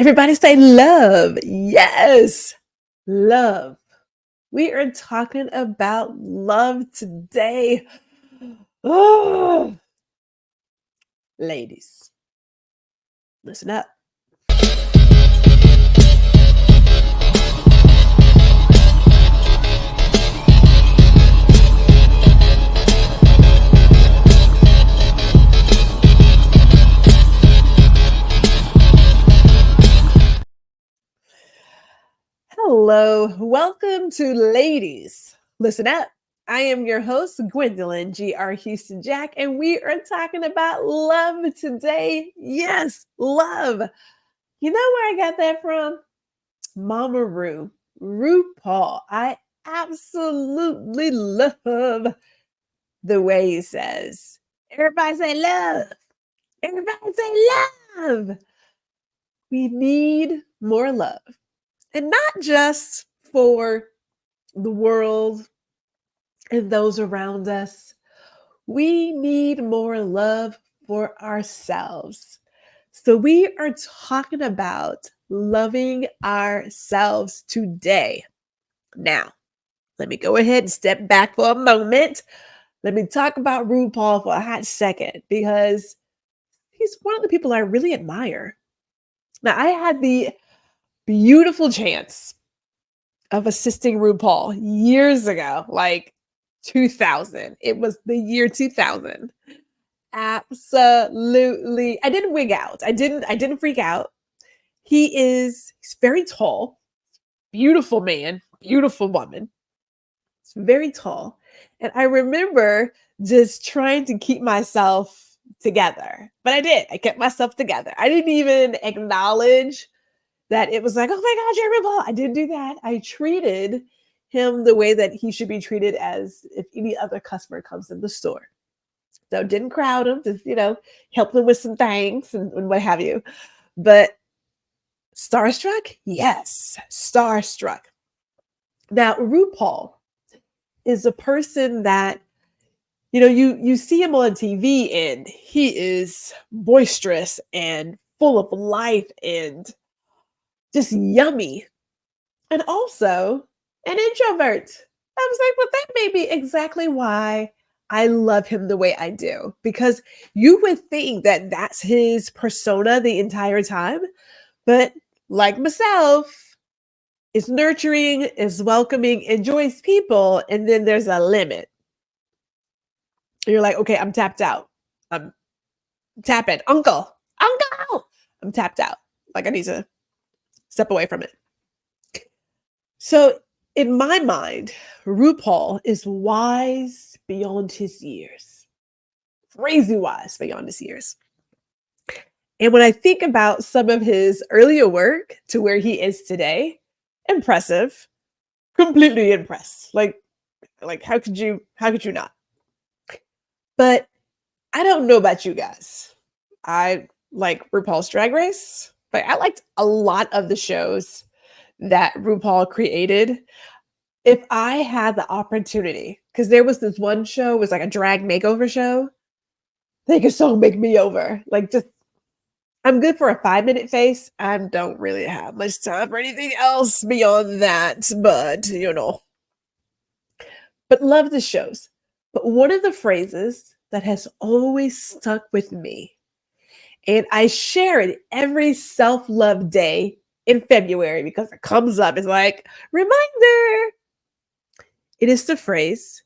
Everybody say love. Yes, love. We are talking about love today. Oh, ladies, listen up. Hello, welcome to Ladies. Listen up. I am your host, Gwendolyn G.R. Houston Jack, and we are talking about love today. Yes, love. You know where I got that from? Mama RuPaul. I absolutely love the way he says, everybody say love. Everybody say love. We need more love. And not just for the world and those around us. We need more love for ourselves. So we are talking about loving ourselves today. Now, let me go ahead and step back for a moment. Let me talk about RuPaul for a hot second because he's one of the people I really admire. Now, I had the beautiful chance of assisting RuPaul years ago, like 2000. It was the year 2000. Absolutely. I didn't wig out. I didn't freak out. He's very tall, beautiful man, beautiful woman. It's very tall. And I remember just trying to keep myself together. But I did. I kept myself together. I didn't even acknowledge that it was like, oh my God, you're RuPaul. I didn't do that. I treated him the way that he should be treated as if any other customer comes in the store. So didn't crowd him, just, help him with some things and what have you. But starstruck? Yes, starstruck. Now, RuPaul is a person that, you see him on TV and he is boisterous and full of life and just yummy. And also an introvert. I was like, well, that may be exactly why I love him the way I do, because you would think that that's his persona the entire time. But like myself, is nurturing, is welcoming, enjoys people. And then there's a limit. You're like, okay, I'm tapped out. I'm tapping. Uncle. I'm tapped out. Like I need to step away from it. So in my mind, RuPaul is wise beyond his years, crazy wise beyond his years. And when I think about some of his earlier work to where he is today, impressive, completely impressed. Like how could you not? But I don't know about you guys. I like RuPaul's Drag Race, but I liked a lot of the shows that RuPaul created. If I had the opportunity, because there was this one show, it was like a drag makeover show. They could so make me over. Like just I'm good for a 5-minute face. I don't really have much time for anything else beyond that, but But love the shows. But one of the phrases that has always stuck with me, and I share it every self-love day in February because it comes up. It's like, reminder. It is the phrase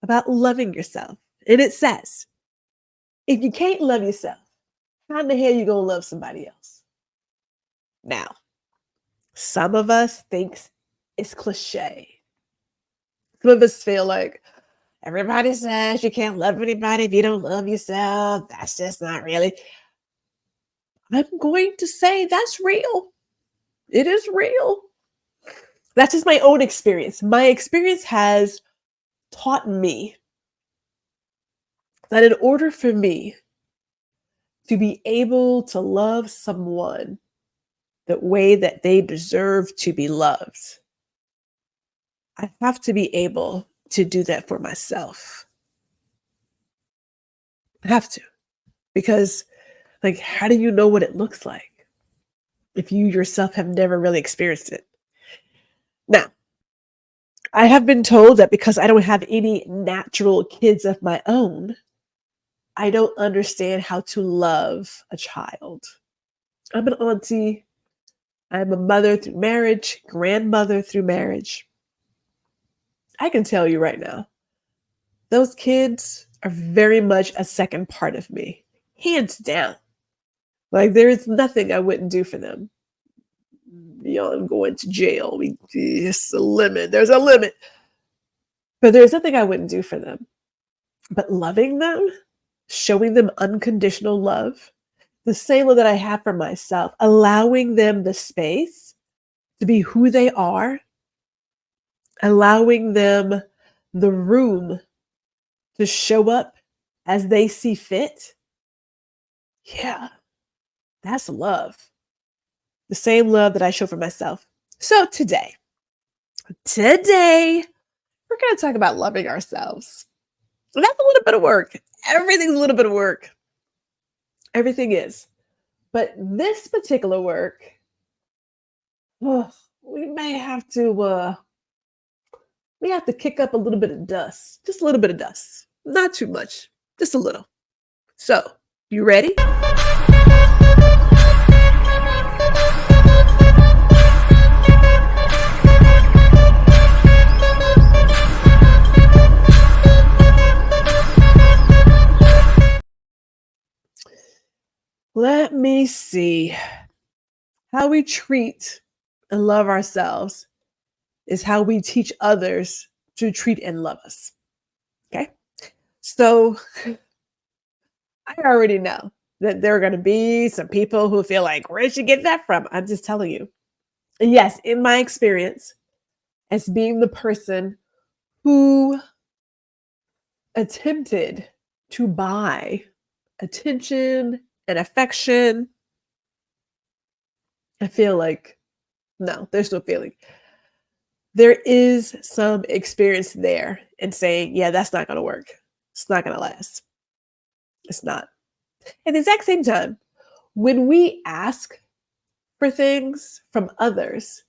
about loving yourself. And it says, if you can't love yourself, how in the hell you gonna love somebody else? Now, some of us thinks it's cliche. Some of us feel like everybody says you can't love anybody if you don't love yourself. That's just not really. I'm going to say that's real. It is real. That's just my own experience. My experience has taught me that in order for me to be able to love someone the way that they deserve to be loved, I have to be able to do that for myself. I have to. Because, like, how do you know what it looks like? if you yourself have never really experienced it. Now, I have been told that because I don't have any natural kids of my own, I don't understand how to love a child. I'm an auntie. I'm a mother through marriage, grandmother through marriage. I can tell you right now, those kids are very much a second part of me, hands down. Like, there is nothing I wouldn't do for them. Beyond going to jail, it's a limit. There's a limit. But there's nothing I wouldn't do for them. But loving them, showing them unconditional love, the same love that I have for myself, allowing them the space to be who they are, allowing them the room to show up as they see fit. Yeah, that's love. The same love that I show for myself. So today, we're going to talk about loving ourselves. And that's a little bit of work. Everything's a little bit of work. Everything is. But this particular work, we may have to kick up a little bit of dust. Just a little bit of dust. Not too much. Just a little. So, you ready? Let me see. How we treat and love ourselves is how we teach others to treat and love us. Okay? So I already know that there are going to be some people who feel like, where did you get that from? I'm just telling you. And yes, in my experience, as being the person who attempted to buy attention and affection, I feel like, no, there's no feeling. There is some experience there in saying, yeah, that's not going to work. It's not going to last. It's not. At the exact same time, when we ask for things from others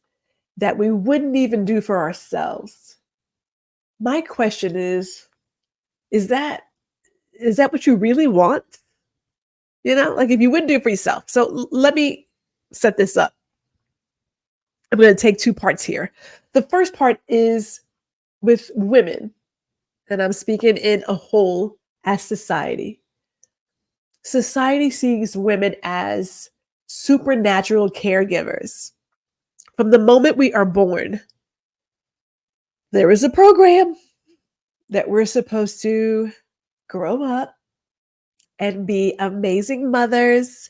that we wouldn't even do for ourselves, my question is that what you really want? You know, like if you wouldn't do it for yourself. So let me set this up. I'm going to take two parts here. The first part is with women, and I'm speaking in a whole as society. Society sees women as supernatural caregivers. From the moment we are born, there is a program that we're supposed to grow up and be amazing mothers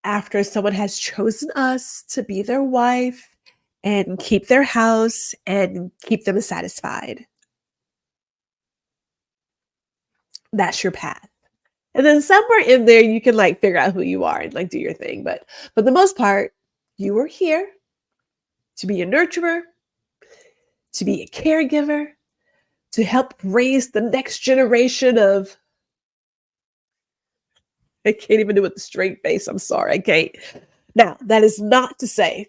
after someone has chosen us to be their wife and keep their house and keep them satisfied. That's your path. And then somewhere in there, you can like figure out who you are and like do your thing. But for the most part, you are here to be a nurturer, to be a caregiver, to help raise the next generation of, I can't even do it with a straight face. I'm sorry, I can't. Now, that is not to say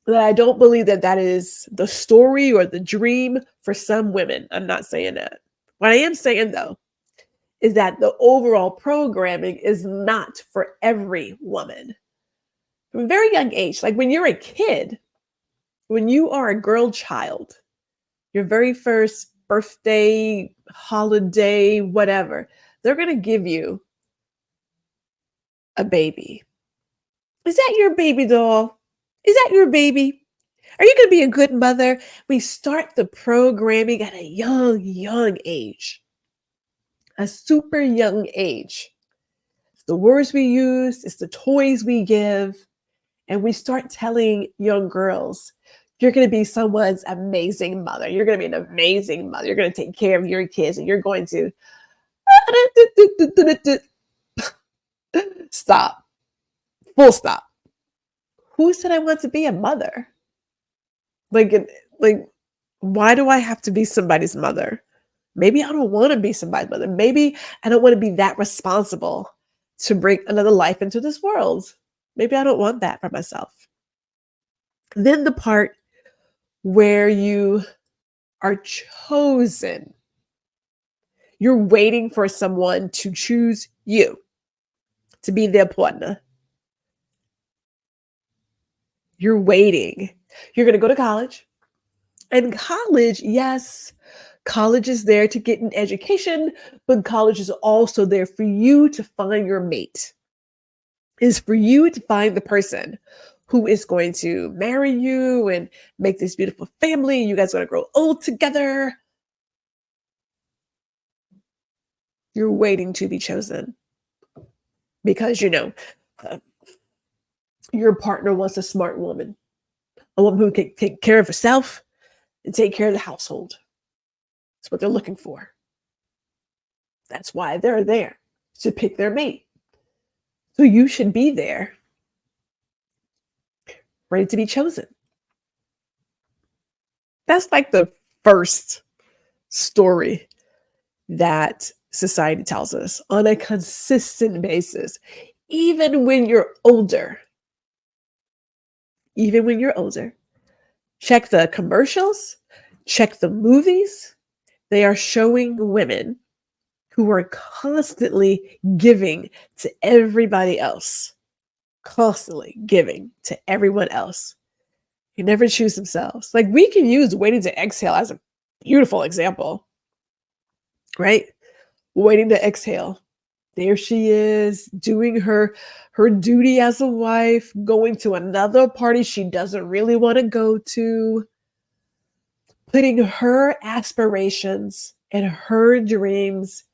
that I don't believe that that is the story or the dream for some women. I'm not saying that. What I am saying, though, is that the overall programming is not for every woman. From a very young age, like when you're a kid, when you are a girl child, your very first birthday, holiday, whatever, they're going to give you a baby. Is that your baby doll? Is that your baby? Are you going to be a good mother? We start the programming at a young age, a super young age. It's the words we use, it's the toys we give, and we start telling young girls, you're going to be someone's amazing mother. You're going to be an amazing mother. You're going to take care of your kids and you're going to stop. Full stop. Who said I want to be a mother? Like, why do I have to be somebody's mother? Maybe I don't want to be somebody's mother. Maybe I don't want to be that responsible to bring another life into this world. Maybe I don't want that for myself. Then the part where you are chosen. You're waiting for someone to choose you to be their partner. You're waiting. You're going to go to college. And college, yes, college is there to get an education, but college is also there for you to find your mate. Is for you to find the person who is going to marry you and make this beautiful family. You guys are going to grow old together. You're waiting to be chosen because, uh, your partner wants a smart woman, a woman who can take care of herself and take care of the household. That's what they're looking for. That's why they're there to pick their mate. So you should be there, ready to be chosen. That's like the first story that society tells us on a consistent basis. Even when you're older, even when you're older, check the commercials, check the movies. They are showing women who are constantly giving to everybody else, constantly giving to everyone else. They never choose themselves. Like we can use Waiting to Exhale as a beautiful example, right? Waiting to Exhale. There she is doing her duty as a wife, going to another party she doesn't really want to go to, putting her aspirations and her dreams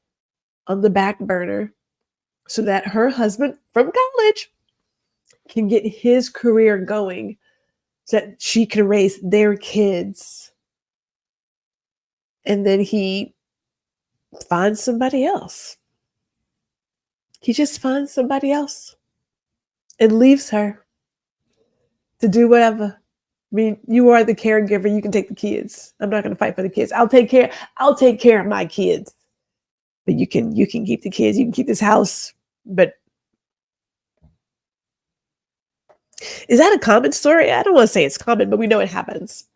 on the back burner so that her husband from college can get his career going so that she can raise their kids. And then he finds somebody else. He just finds somebody else and leaves her to do whatever. I mean, you are the caregiver. You can take the kids. I'm not going to fight for the kids. I'll take care of my kids. But you can keep the kids. You can keep this house. But is that a common story? I don't want to say it's common, but we know it happens.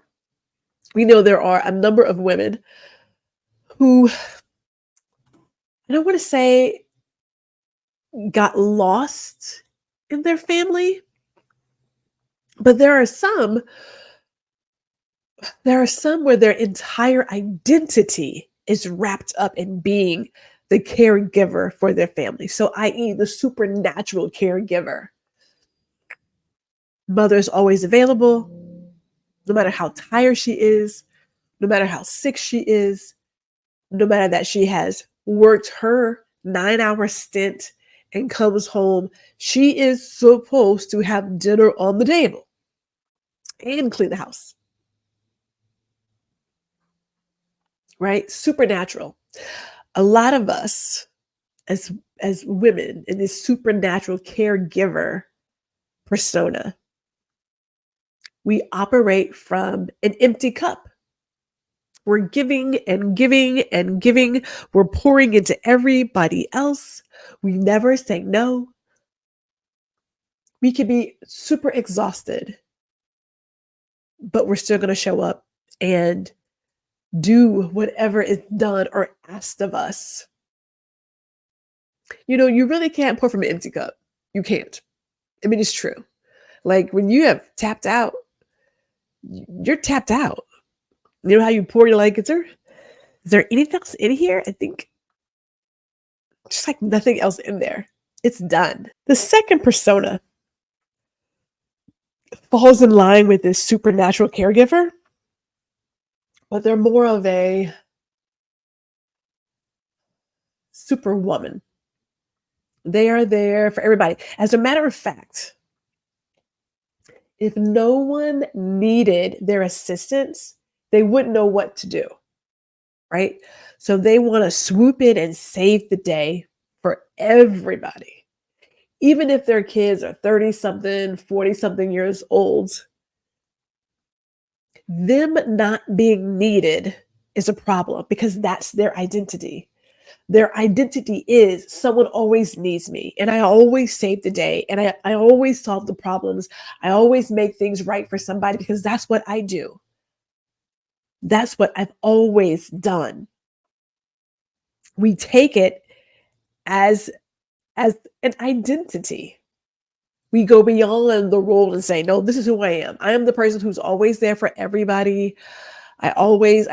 We know there are a number of women who, I don't want to say got lost in their family, but there are some where their entire identity is wrapped up in being the caregiver for their family. So, i.e., the supernatural caregiver. Mother's always available, no matter how tired she is, no matter how sick she is, no matter that she has worked her 9-hour stint and comes home. She is supposed to have dinner on the table and clean the house, right? Supernatural. A lot of us as women in this supernatural caregiver persona, we operate from an empty cup. We're giving and giving and giving. We're pouring into everybody else. We never say no. We could be super exhausted, but we're still going to show up and do whatever is done or asked of us. You really can't pour from an empty cup. You can't. I mean, it's true. Like when you have tapped out, you're tapped out. You know how you pour, you're like, is there anything else in here? I think just like nothing else in there. It's done. The second persona falls in line with this supernatural caregiver, but they're more of a superwoman. They are there for everybody. As a matter of fact, if no one needed their assistance, they wouldn't know what to do, right? So they want to swoop in and save the day for everybody. Even if their kids are 30 something, 40 something years old, them not being needed is a problem because that's their identity. Their identity is someone always needs me, and I always save the day, and I always solve the problems. I always make things right for somebody because that's what I do. That's what I've always done. We take it as as an identity. We go beyond the role and say, no, this is who I am. I am the person who's always there for everybody. I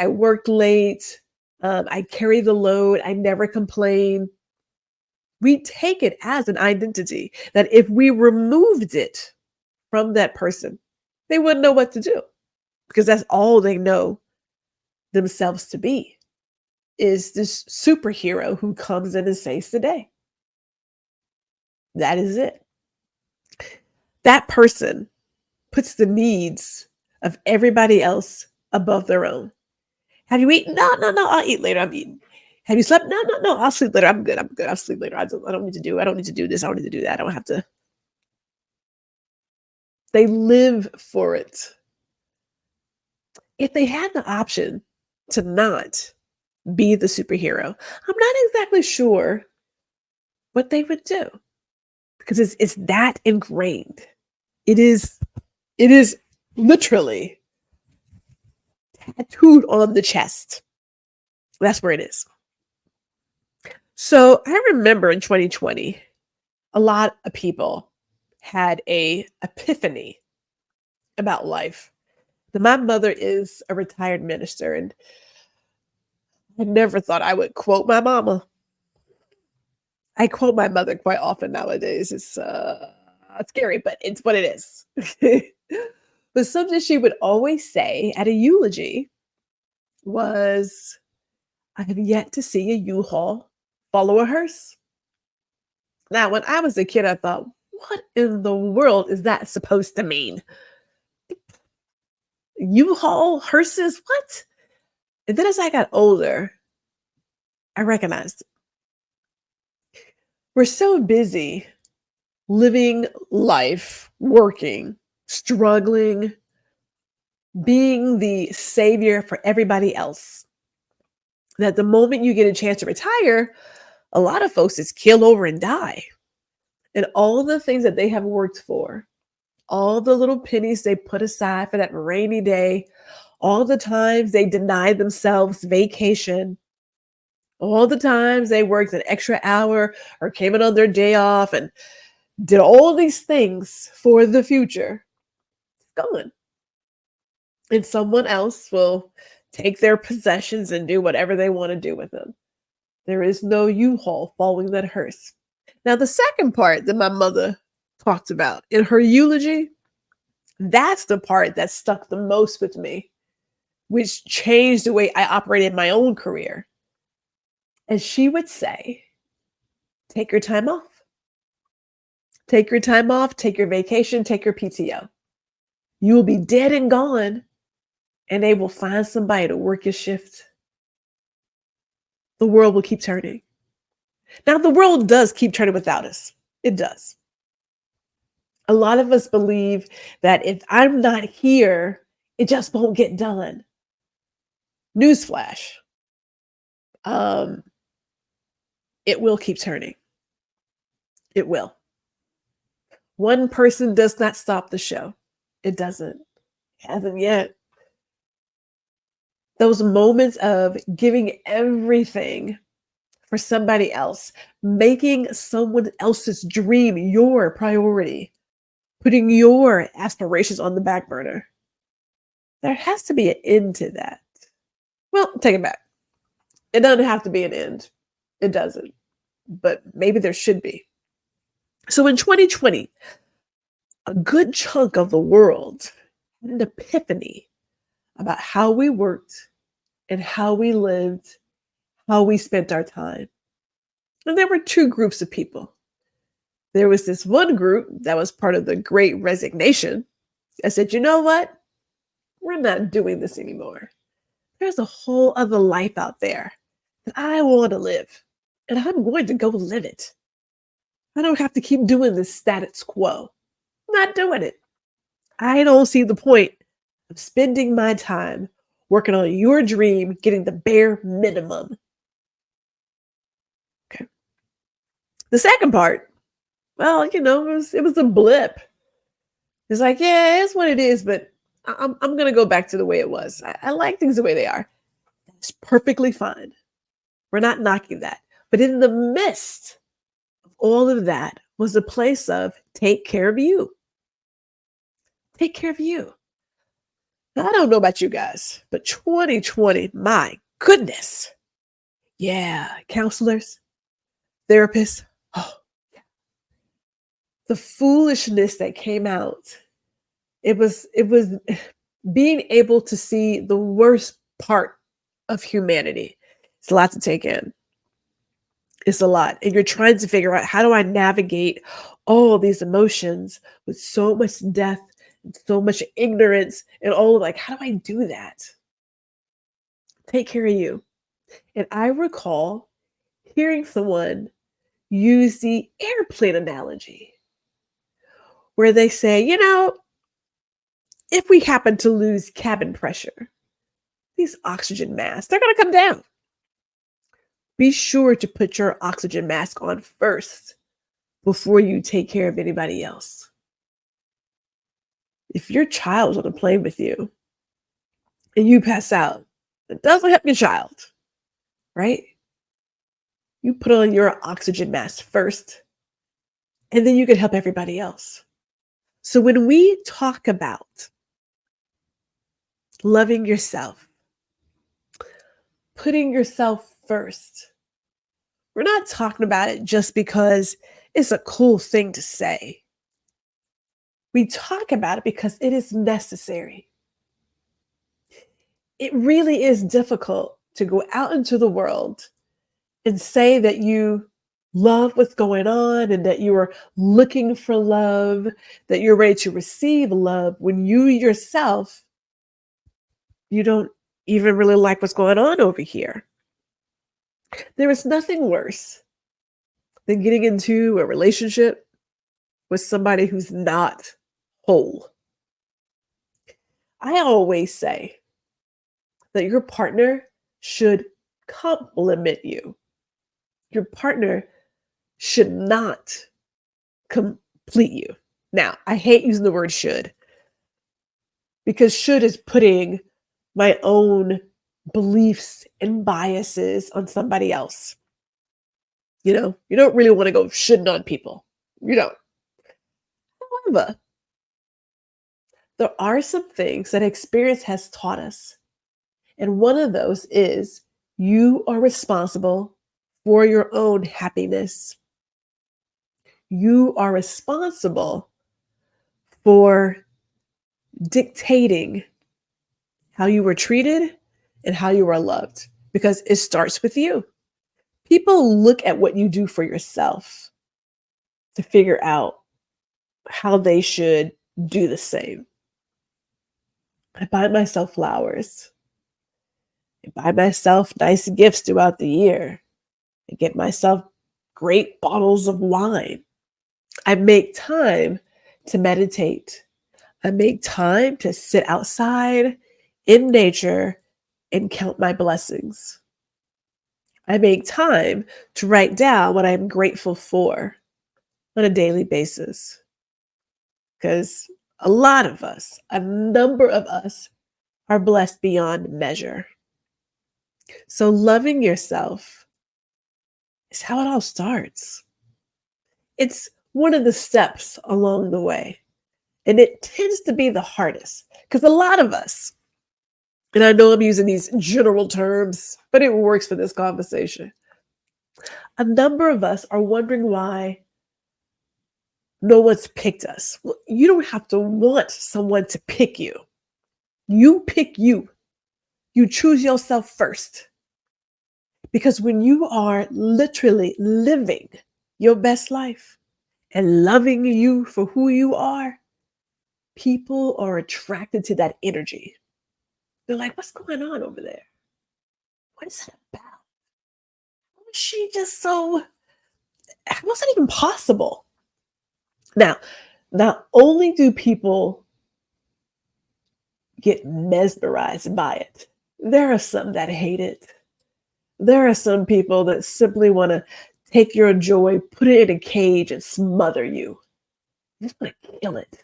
worked late. I carry the load. I never complain. We take it as an identity that if we removed it from that person, they wouldn't know what to do because that's all they know themselves to be is this superhero who comes in and saves the day. That is it. That person puts the needs of everybody else above their own. Have you eaten? No, no, no. I'll eat later. I'm eating. Have you slept? No, no, no. I'll sleep later. I'm good. I'm good. I'll sleep later. I don't need to do. I don't need to do this. I don't need to do that. I don't have to. They live for it. If they had the option to not be the superhero, I'm not exactly sure what they would do because it's that ingrained. It is it is literally tattooed on the chest. That's where it is. So I remember in 2020, a lot of people had a epiphany about life. My mother is a retired minister, and I never thought I would quote my mama. I quote my mother quite often nowadays. It's scary, but it's what it is. But something she would always say at a eulogy was, I have yet to see a U-Haul follow a hearse. Now, when I was a kid, I thought, what in the world is that supposed to mean? U-Haul, hearses, what? And then as I got older, I recognized we're so busy living life, working, struggling, being the savior for everybody else, that the moment you get a chance to retire, a lot of folks just keel over and die. And all the things that they have worked for, all the little pennies they put aside for that rainy day, all the times they denied themselves vacation, all the times they worked an extra hour or came in on their day off and did all these things for the future, it's gone. And someone else will take their possessions and do whatever they want to do with them. There is no U-Haul following that hearse. Now, the second part that my mother talked about in her eulogy, that's the part that stuck the most with me, which changed the way I operated my own career. And she would say, take your time off. Take your time off, take your vacation, take your PTO. You will be dead and gone, and they will find somebody to work your shift. The world will keep turning. Now, the world does keep turning without us. It does. A lot of us believe that if I'm not here, it just won't get done. Newsflash. Um, it will keep turning. It will. One person does not stop the show. It doesn't. It hasn't yet. Those moments of giving everything for somebody else, making someone else's dream your priority, putting your aspirations on the back burner. There has to be an end to that. Well, take it back. It doesn't have to be an end. It doesn't. But maybe there should be. So in 2020, a good chunk of the world had an epiphany about how we worked and how we lived, how we spent our time. And there were two groups of people. There was this one group that was part of the Great Resignation. I said, you know what? We're not doing this anymore. There's a whole other life out there that I want to live, and I'm going to go live it. I don't have to keep doing this status quo. I'm not doing it. I don't see the point of spending my time working on your dream, getting the bare minimum. The second part, well, it was a blip. It's like, yeah, it's what it is, but I'm gonna go back to the way it was. I like things the way they are. It's perfectly fine. We're not knocking that. But in the midst of all of that was a place of take care of you. Take care of you. Now, I don't know about you guys, but 2020, my goodness. Yeah, counselors, therapists. Oh, the foolishness that came out. It was being able to see the worst part of humanity. It's a lot to take in. It's a lot. And you're trying to figure out, how do I navigate all of these emotions with so much death and so much ignorance and all, like, how do I do that? Take care of you. And I recall hearing someone use the airplane analogy where they say, if we happen to lose cabin pressure, these oxygen masks, they're going to come down. Be sure to put your oxygen mask on first before you take care of anybody else. If your child's on a plane with you and you pass out, it doesn't help your child, right? You put on your oxygen mask first, and then you can help everybody else. So when we talk about loving yourself, putting yourself first, we're not talking about it just because it's a cool thing to say. We talk about it because it is necessary. It really is difficult to go out into the world and say that you love what's going on and that you are looking for love, that you're ready to receive love when you yourself, you don't even really like what's going on over here. There is nothing worse than getting into a relationship with somebody who's not whole. I always say that your partner should complement you. Your partner should not complete you. Now, I hate using the word should because should is putting my own beliefs and biases on somebody else. You don't really want to go shoulding on people. You don't. However, there are some things that experience has taught us. And one of those is you are responsible for your own happiness. You are responsible for dictating how you were treated and how you are loved because it starts with you. People look at what you do for yourself to figure out how they should do the same. I buy myself flowers. I buy myself nice gifts throughout the year. I get myself great bottles of wine. I make time to meditate. I make time to sit outside in nature and count my blessings. I make time to write down what I'm grateful for on a daily basis. Because a lot of us, a number of us, are blessed beyond measure. So loving yourself is how it all starts. It's one of the steps along the way. And it tends to be the hardest because a lot of us, and I know I'm using these general terms, but it works for this conversation. A number of us are wondering why no one's picked us. Well, you don't have to want someone to pick you. You pick you. You choose yourself first. Because when you are literally living your best life and loving you for who you are, people are attracted to that energy. They're like, what's going on over there? What is that about? How is she just so, how is that even possible? Now, not only do people get mesmerized by it, there are some that hate it. There are some people that simply want to take your joy, put it in a cage, and smother you. You just want to kill it.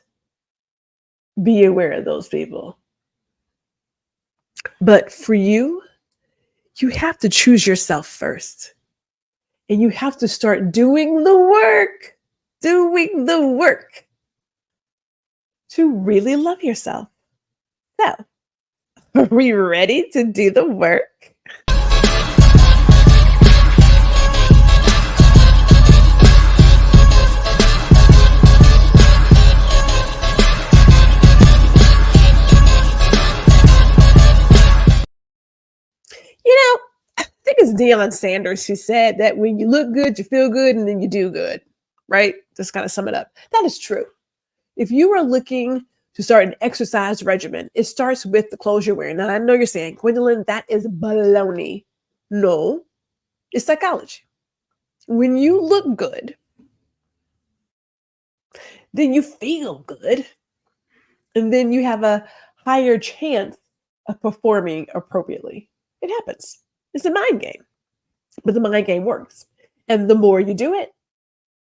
Be aware of those people. But for you, you have to choose yourself first. And you have to start doing the work to really love yourself. So, are we ready to do the work? You know, I think it's Deion Sanders who said that when you look good, you feel good, and then you do good, right? Just kind of sum it up. That is true. If you are looking to start an exercise regimen, it starts with the clothes you're wearing. Now, I know you're saying, Gwendolyn, that is baloney. No, it's psychology. When you look good, then you feel good, and then you have a higher chance of performing appropriately. It happens. It's a mind game, but the mind game works. And the more you do it,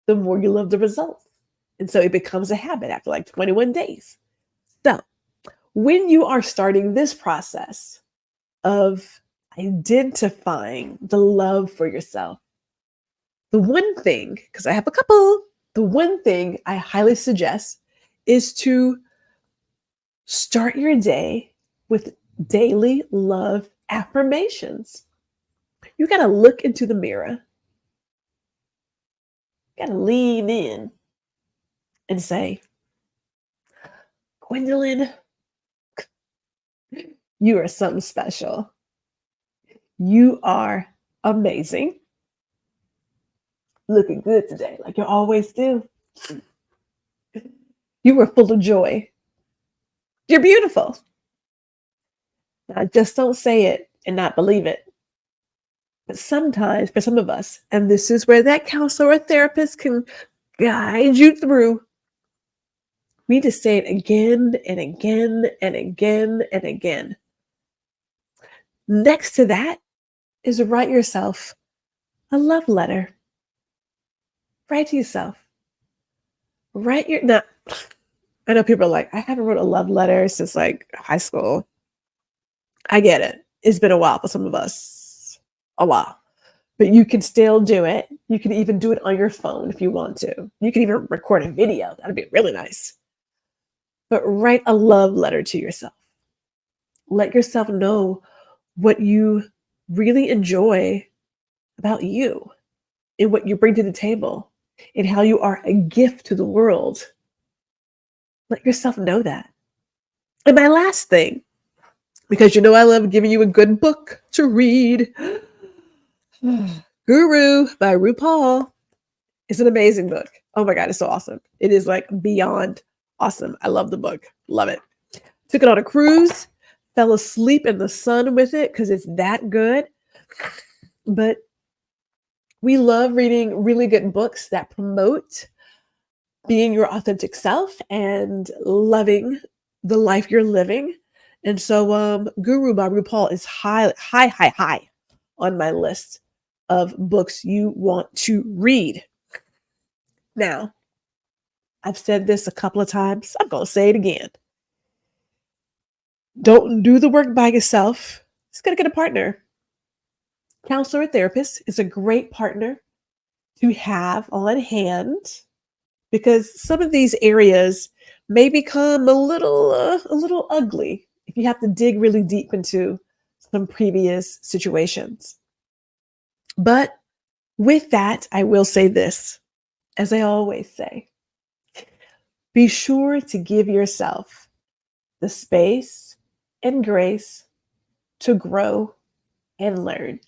the more you love the results. And so it becomes a habit after like 21 days. So when you are starting this process of identifying the love for yourself, the one thing, because I have a couple, the one thing I highly suggest is to start your day with daily love affirmations. You got to look into the mirror. You got to lean in and say, Gwendolyn, you are something special. You are amazing. Looking good today, like you always do. You were full of joy. You're beautiful. Now, just don't say it and not believe it. But sometimes, for some of us, and this is where that counselor or therapist can guide you through, we need to say it again and again and again and again. Next to that is write yourself a love letter. Write to yourself. Now, I know people are like, I haven't wrote a love letter since like high school. I get it. It's been a while for some of us. A while. But you can still do it. You can even do it on your phone if you want to. You can even record a video. That'd be really nice. But write a love letter to yourself. Let yourself know what you really enjoy about you and what you bring to the table and how you are a gift to the world. Let yourself know that. And my last thing, because you know I love giving you a good book to read. Guru by RuPaul is an amazing book. Oh my God, it's so awesome. It is like beyond awesome. I love the book. Love it. Took it on a cruise, fell asleep in the sun with it because it's that good. But we love reading really good books that promote being your authentic self and loving the life you're living. And so Guru by RuPaul is high on my list of books you want to read. Now, I've said this a couple of times. I'm going to say it again. Don't do the work by yourself. Just got to get a partner. Counselor or therapist is a great partner to have on hand because some of these areas may become a little ugly if you have to dig really deep into some previous situations. But with that, I will say this, as I always say, be sure to give yourself the space and grace to grow and learn.